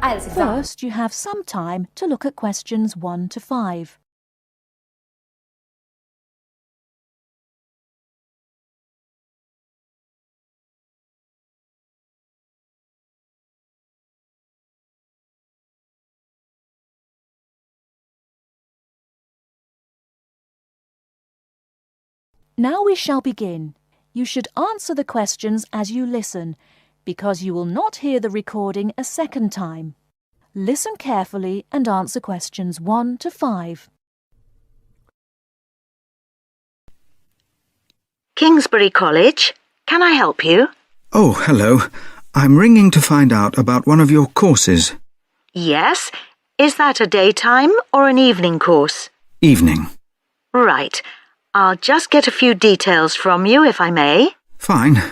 IELTS exam. First, you have some time to look at questions 1 to 5. Now we shall begin. You should answer the questions as you listen, because you will not hear the recording a second time. Listen carefully and answer questions 1 to 5. Kingsbury College, can I help you? Oh, hello. I'm ringing to find out about one of your courses. Yes. Is that a daytime or an evening course? Evening. Right. I'll just get a few details from you, if I may. Fine.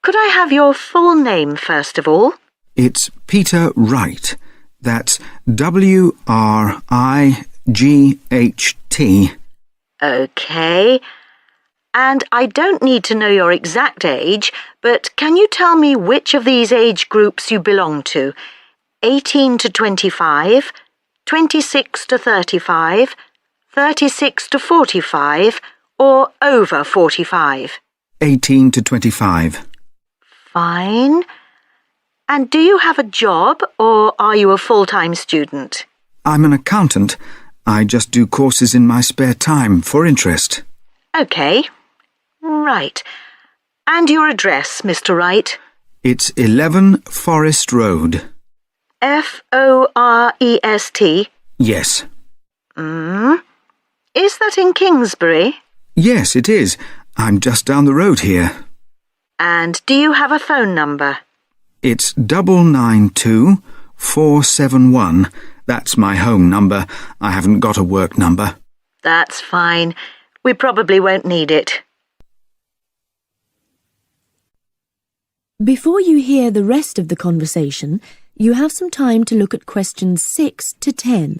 Could I have your full name, first of all? It's Peter Wright. That's Wright. OK. And I don't need to know your exact age, but can you tell me which of these age groups you belong to? 18 to 25, 26 to 35, 36 to 45, or over 45? 18 to 25. Fine. And do you have a job, or are you a full-time student? I'm an accountant. I just do courses in my spare time for interest. OK. Right. And your address, Mr. Wright? It's 11 Forest Road. Forest? Yes. Is that in Kingsbury? Yes, it is. I'm just down the road here. And do you have a phone number? It's 992471. That's my home number. I haven't got a work number. That's fine. We probably won't need it. Before you hear the rest of the conversation, you have some time to look at questions 6 to 10.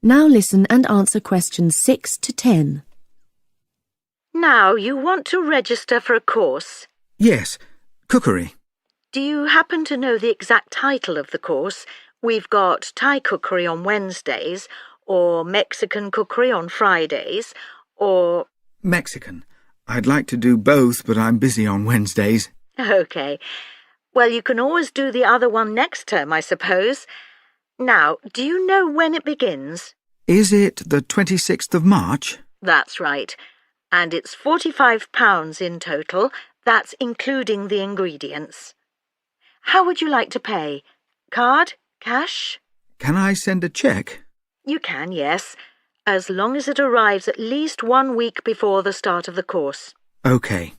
Now listen and answer questions 6 to 10. Now, you want to register for a course. Yes, cookery. Do you happen to know the exact title of the course? We've got Thai cookery on Wednesdays, or Mexican cookery on Fridays, or... Mexican. I'd like to do both, but I'm busy on Wednesdays. OK. Well, you can always do the other one next term, I suppose. Now, do you know when it begins? Is it the 26th of March? That's right. And it's £45 in total. That's including the ingredients. How would you like to pay? Card? Cash? Can I send a cheque? You can, yes, as long as it arrives at least 1 week before the start of the course. OK.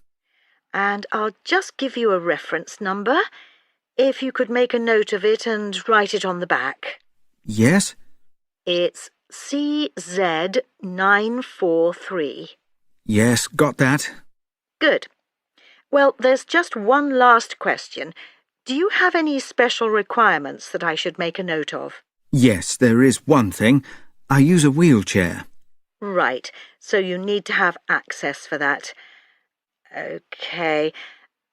And I'll just give you a reference number, if you could make a note of it and write it on the back. Yes? It's CZ943. Yes, got that. Good. Well, there's just one last question. Do you have any special requirements that I should make a note of? Yes, there is one thing. I use a wheelchair. Right, so you need to have access for that. OK.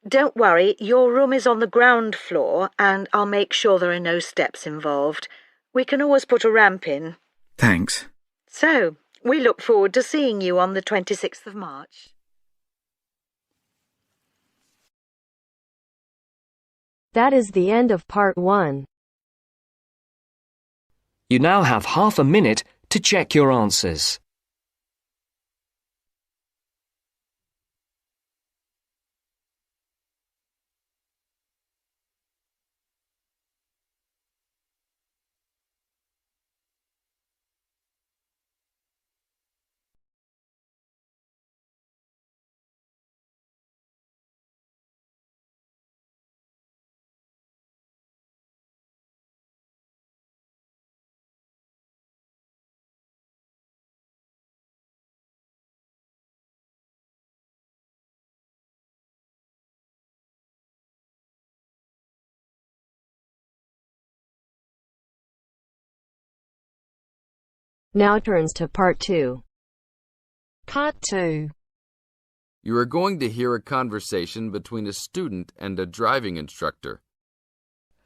Don't worry, your room is on the ground floor and I'll make sure there are no steps involved. We can always put a ramp in. Thanks. So, we look forward to seeing you on the 26th of March. That is the end of part 1. You now have half a minute to check your answers. Now turns to part 2. Part 2. You are going to hear a conversation between a student and a driving instructor.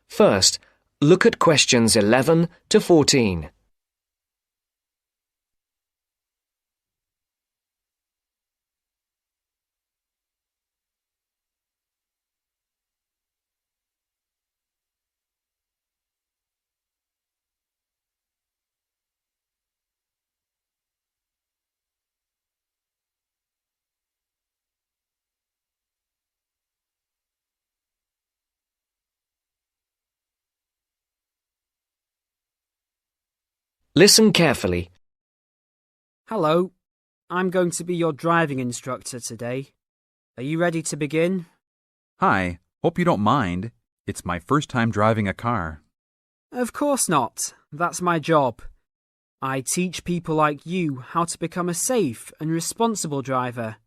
First, look at questions 11 to 14. Listen carefully. Hello, I'm going to be your driving instructor today. Are you ready to begin? Hi, hope you don't mind. It's my first time driving a car. Of course not. That's my job. I teach people like you how to become a safe and responsible driver.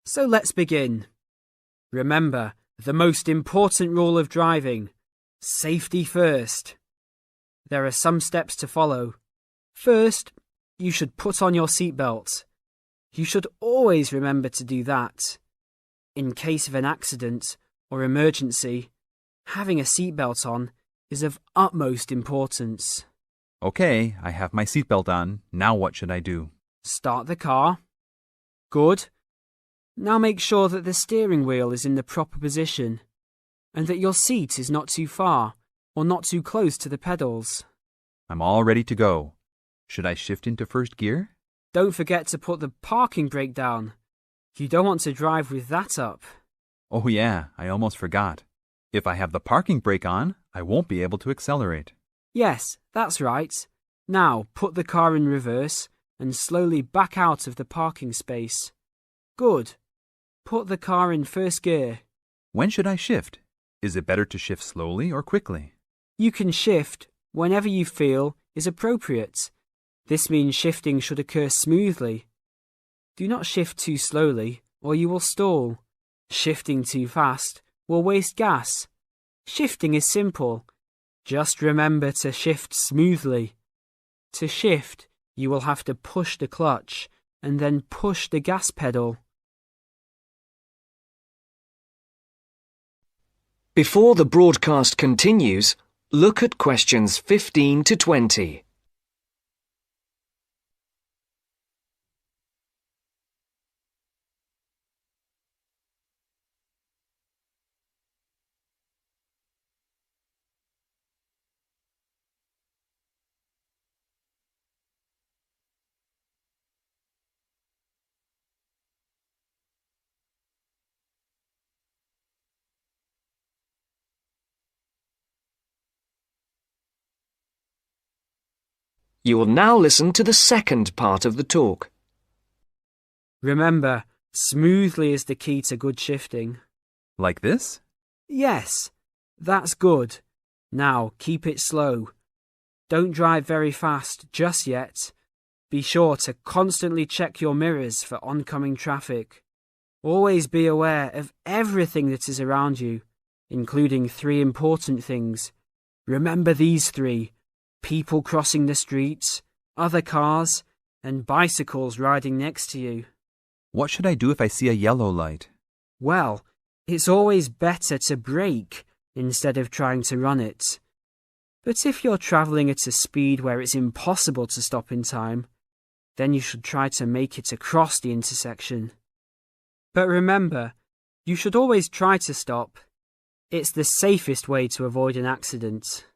So let's begin. Remember, the most important rule of driving: safety first. There are some steps to follow. First, you should put on your seatbelt. You should always remember to do that. In case of an accident or emergency, having a seatbelt on is of utmost importance. Okay, I have my seatbelt on. Now what should I do? Start the car. Good. Now make sure that the steering wheel is in the proper position and that your seat is not too far or not too close to the pedals. I'm all ready to go. Should I shift into first gear? Don't forget to put the parking brake down. You don't want to drive with that up. Oh yeah, I almost forgot. If I have the parking brake on, I won't be able to accelerate. Yes, that's right. Now put the car in reverse and slowly back out of the parking space. Good. Put the car in first gear. When should I shift? Is it better to shift slowly or quickly? You can shift whenever you feel is appropriate. This means shifting should occur smoothly. Do not shift too slowly or you will stall. Shifting too fast will waste gas. Shifting is simple. Just remember to shift smoothly. To shift, you will have to push the clutch and then push the gas pedal. Before the broadcast continues, look at questions 15 to 20. You will now listen to the second part of the talk. Remember, smoothly is the key to good shifting. Like this? Yes, that's good. Now keep it slow. Don't drive very fast just yet. Be sure to constantly check your mirrors for oncoming traffic. Always be aware of everything that is around you, including 3 important things. Remember these 3: people crossing the streets, other cars, and bicycles riding next to you. What should I do if I see a yellow light? Well, it's always better to brake instead of trying to run it. But if you're travelling at a speed where it's impossible to stop in time, then you should try to make it across the intersection. But remember, you should always try to stop. It's the safest way to avoid an accident.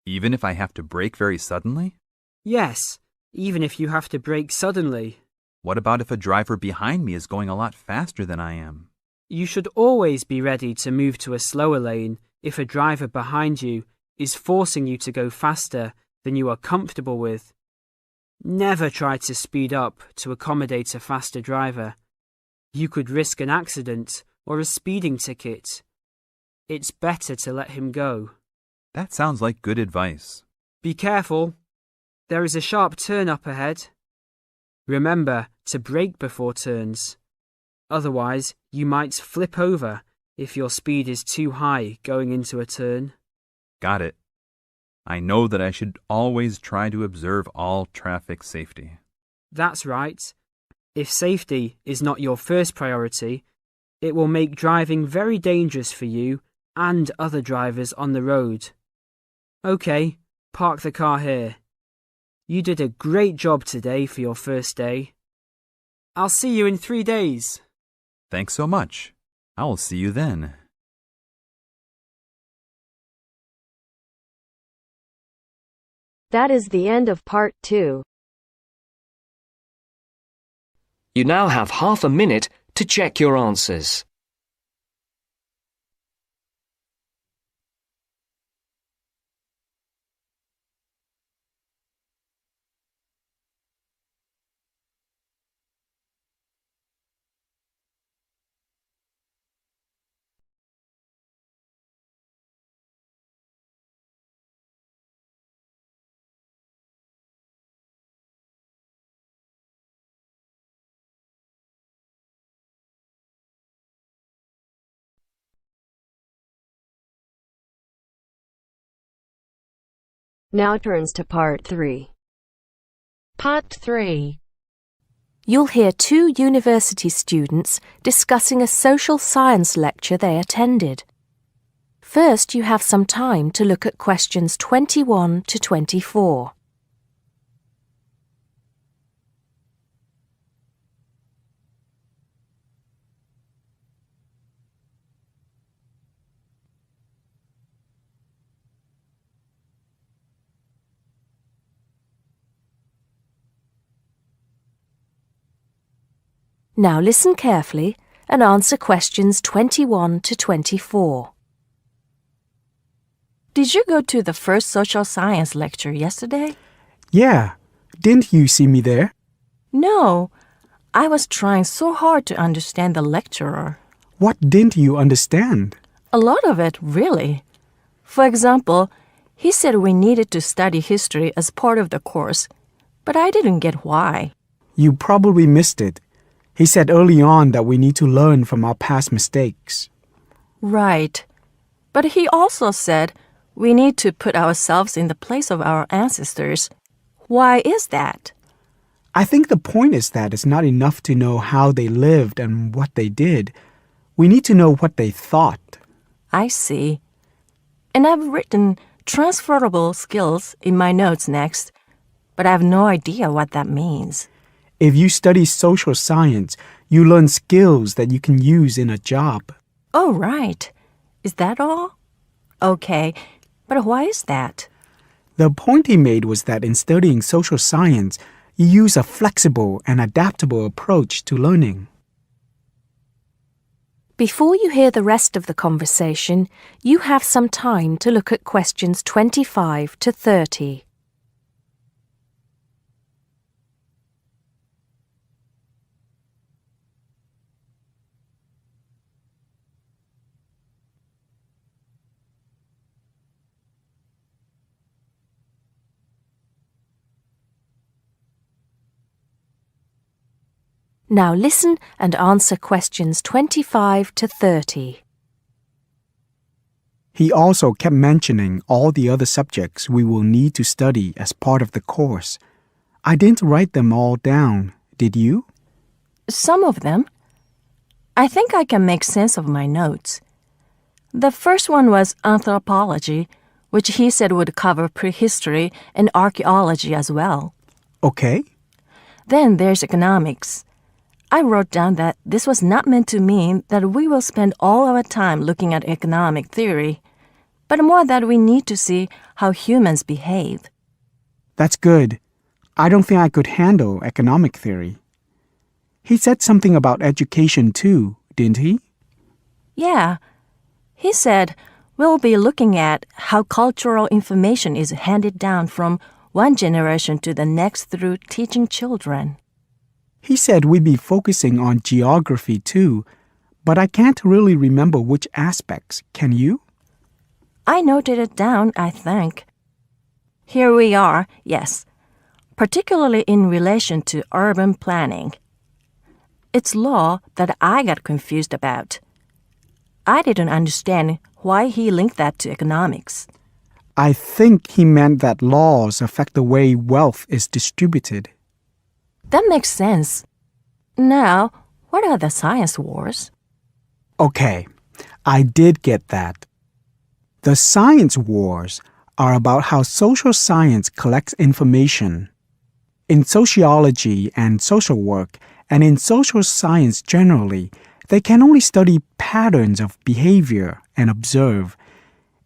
Even if I have to brake very suddenly? Yes, even if you have to brake suddenly. What about if a driver behind me is going a lot faster than I am? You should always be ready to move to a slower lane if a driver behind you is forcing you to go faster than you are comfortable with. Never try to speed up to accommodate a faster driver. You could risk an accident or a speeding ticket. It's better to let him go. That sounds like good advice. Be careful. There is a sharp turn up ahead. Remember to brake before turns. Otherwise, you might flip over if your speed is too high going into a turn. Got it. I know that I should always try to observe all traffic safety. That's right. If safety is not your first priority, it will make driving very dangerous for you and other drivers on the road. Okay, park the car here. You did a great job today for your first day. I'll see you in 3 days. Thanks so much. I will see you then. That is the end of part 2. You now have half a minute to check your answers. Now turns to part 3. Part 3. You'll hear 2 university students discussing a social science lecture they attended. First, you have some time to look at questions 21 to 24. Now listen carefully and answer questions 21 to 24. Did you go to the first social science lecture yesterday? Yeah. Didn't you see me there? No. I was trying so hard to understand the lecturer. What didn't you understand? A lot of it, really. For example, he said we needed to study history as part of the course, but I didn't get why. You probably missed it. He said early on that we need to learn from our past mistakes. Right. But he also said we need to put ourselves in the place of our ancestors. Why is that? I think the point is that it's not enough to know how they lived and what they did. We need to know what they thought. I see. And I've written transferable skills in my notes next, but I have no idea what that means. If you study social science, you learn skills that you can use in a job. Oh, right. Is that all? Okay, but why is that? The point he made was that in studying social science, you use a flexible and adaptable approach to learning. Before you hear the rest of the conversation, you have some time to look at questions 25 to 30. Now listen and answer questions 25 to 30. He also kept mentioning all the other subjects we will need to study as part of the course. I didn't write them all down, did you? Some of them. I think I can make sense of my notes. The first one was anthropology, which he said would cover prehistory and archaeology as well. Okay. Then there's economics. I wrote down that this was not meant to mean that we will spend all our time looking at economic theory, but more that we need to see how humans behave. That's good. I don't think I could handle economic theory. He said something about education too, didn't he? Yeah. He said we'll be looking at how cultural information is handed down from one generation to the next through teaching children. He said we'd be focusing on geography too, but I can't really remember which aspects. Can you? I noted it down, I think. Here we are, yes, particularly in relation to urban planning. It's law that I got confused about. I didn't understand why he linked that to economics. I think he meant that laws affect the way wealth is distributed. That makes sense. Now, what are the science wars? Okay, I did get that. The science wars are about how social science collects information. In sociology and social work, and in social science generally, they can only study patterns of behavior and observe.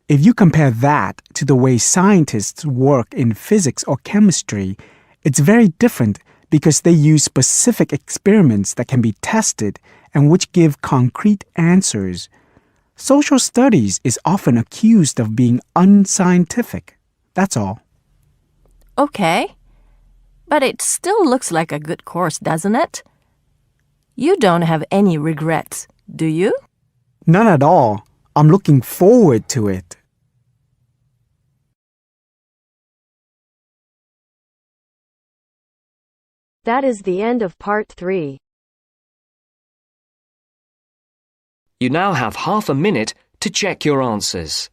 If you compare that to the way scientists work in physics or chemistry, it's very different because they use specific experiments that can be tested and which give concrete answers. Social studies is often accused of being unscientific. That's all. Okay. But it still looks like a good course, doesn't it? You don't have any regrets, do you? None at all. I'm looking forward to it. That is the end of part 3. You now have half a minute to check your answers.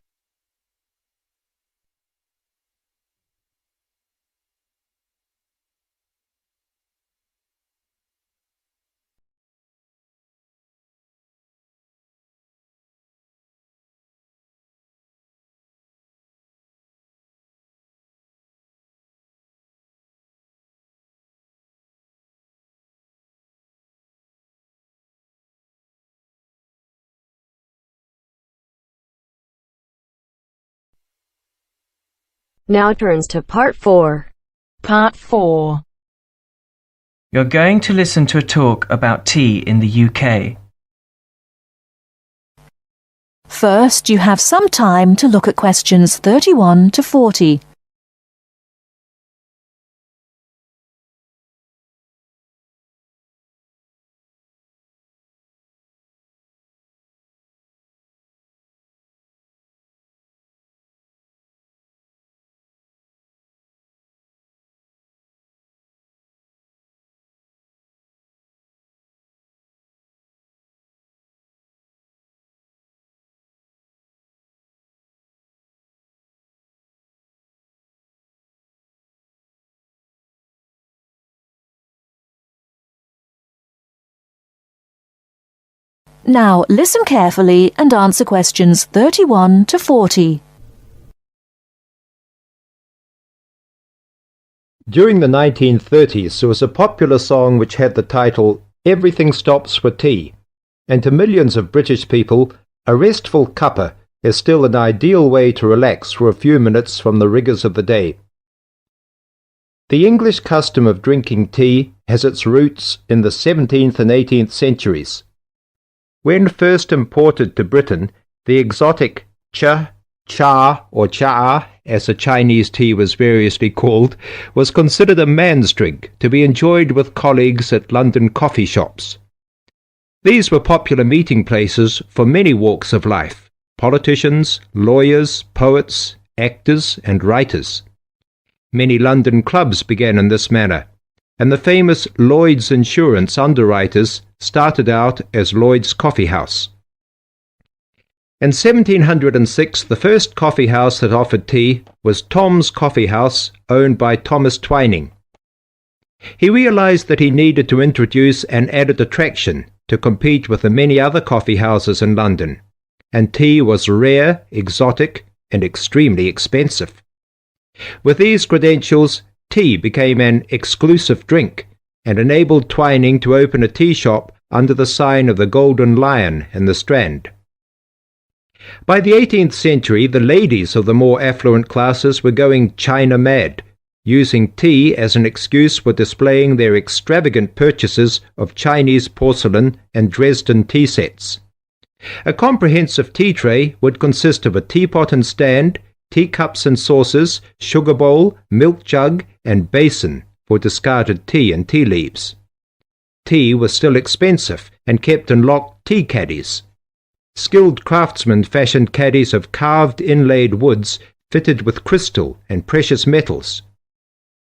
Now turns to part 4. Part 4. You're going to listen to a talk about tea in the UK. First, you have some time to look at questions 31 to 40. Now, listen carefully and answer questions 31 to 40. During the 1930s, there was a popular song which had the title, "Everything Stops for Tea," and to millions of British people, a restful cuppa is still an ideal way to relax for a few minutes from the rigours of the day. The English custom of drinking tea has its roots in the 17th and 18th centuries. When first imported to Britain, the exotic cha, or cha, as the Chinese tea was variously called, was considered a man's drink to be enjoyed with colleagues at London coffee shops. These were popular meeting places for many walks of life: politicians, lawyers, poets, actors, and writers. Many London clubs began in this manner, and the famous Lloyd's Insurance underwriters started out as Lloyd's Coffee House. In 1706, the first coffee house that offered tea was Tom's Coffee House, owned by Thomas Twining. He realized that he needed to introduce an added attraction to compete with the many other coffee houses in London, and tea was rare, exotic, and extremely expensive. With these credentials, tea became an exclusive drink and enabled Twining to open a tea shop under the sign of the Golden Lion in the Strand. By the 18th century, the ladies of the more affluent classes were going China mad, using tea as an excuse for displaying their extravagant purchases of Chinese porcelain and Dresden tea sets. A comprehensive tea tray would consist of a teapot and stand, teacups and saucers, sugar bowl, milk jug, and basin for discarded tea and tea leaves. Tea was still expensive and kept in locked tea caddies. Skilled craftsmen fashioned caddies of carved inlaid woods fitted with crystal and precious metals.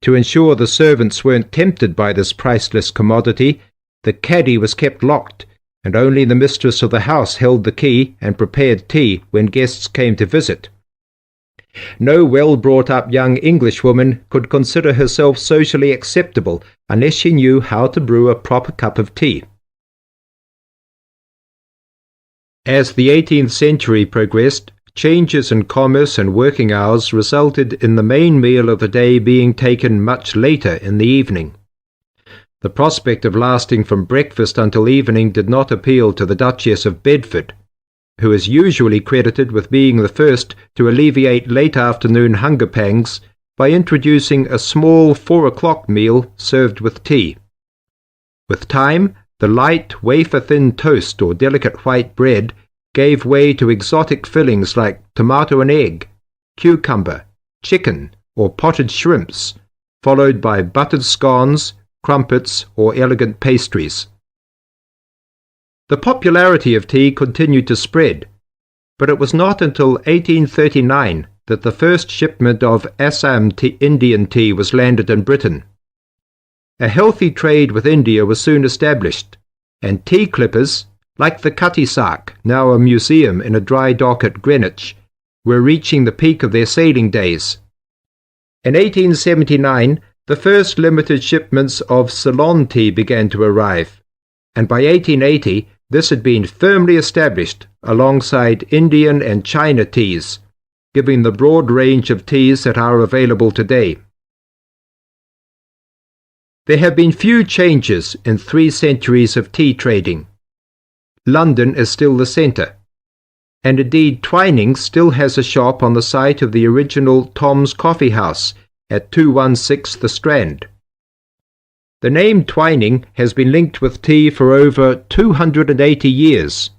To ensure the servants weren't tempted by this priceless commodity, the caddy was kept locked, and only the mistress of the house held the key and prepared tea when guests came to visit. No well-brought-up young Englishwoman could consider herself socially acceptable unless she knew how to brew a proper cup of tea. As the 18th century progressed, changes in commerce and working hours resulted in the main meal of the day being taken much later in the evening. The prospect of lasting from breakfast until evening did not appeal to the Duchess of Bedford, who is usually credited with being the first to alleviate late afternoon hunger pangs by introducing a small 4 o'clock meal served with tea. With time, the light, wafer-thin toast or delicate white bread gave way to exotic fillings like tomato and egg, cucumber, chicken, or potted shrimps, followed by buttered scones, crumpets, or elegant pastries. The popularity of tea continued to spread, but it was not until 1839 that the first shipment of Assam Indian tea was landed in Britain. A healthy trade with India was soon established, and tea clippers, like the Cutty Sark, now a museum in a dry dock at Greenwich, were reaching the peak of their sailing days. In 1879, the first limited shipments of Ceylon tea began to arrive, and by 1880 this had been firmly established alongside Indian and China teas, giving the broad range of teas that are available today. There have been few changes in 3 centuries of tea trading. London is still the centre, and indeed Twinings still has a shop on the site of the original Tom's Coffee House at 216 The Strand. The name Twining has been linked with tea for over 280 years.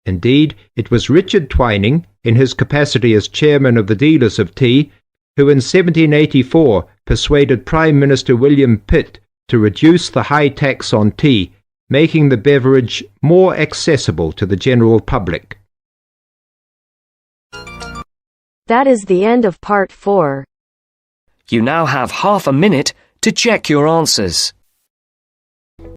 Indeed, it was Richard Twining, in his capacity as chairman of the dealers of tea, who in 1784 persuaded Prime Minister William Pitt to reduce the high tax on tea, making the beverage more accessible to the general public. That is the end of part 4. You now have half a minute to check your answers.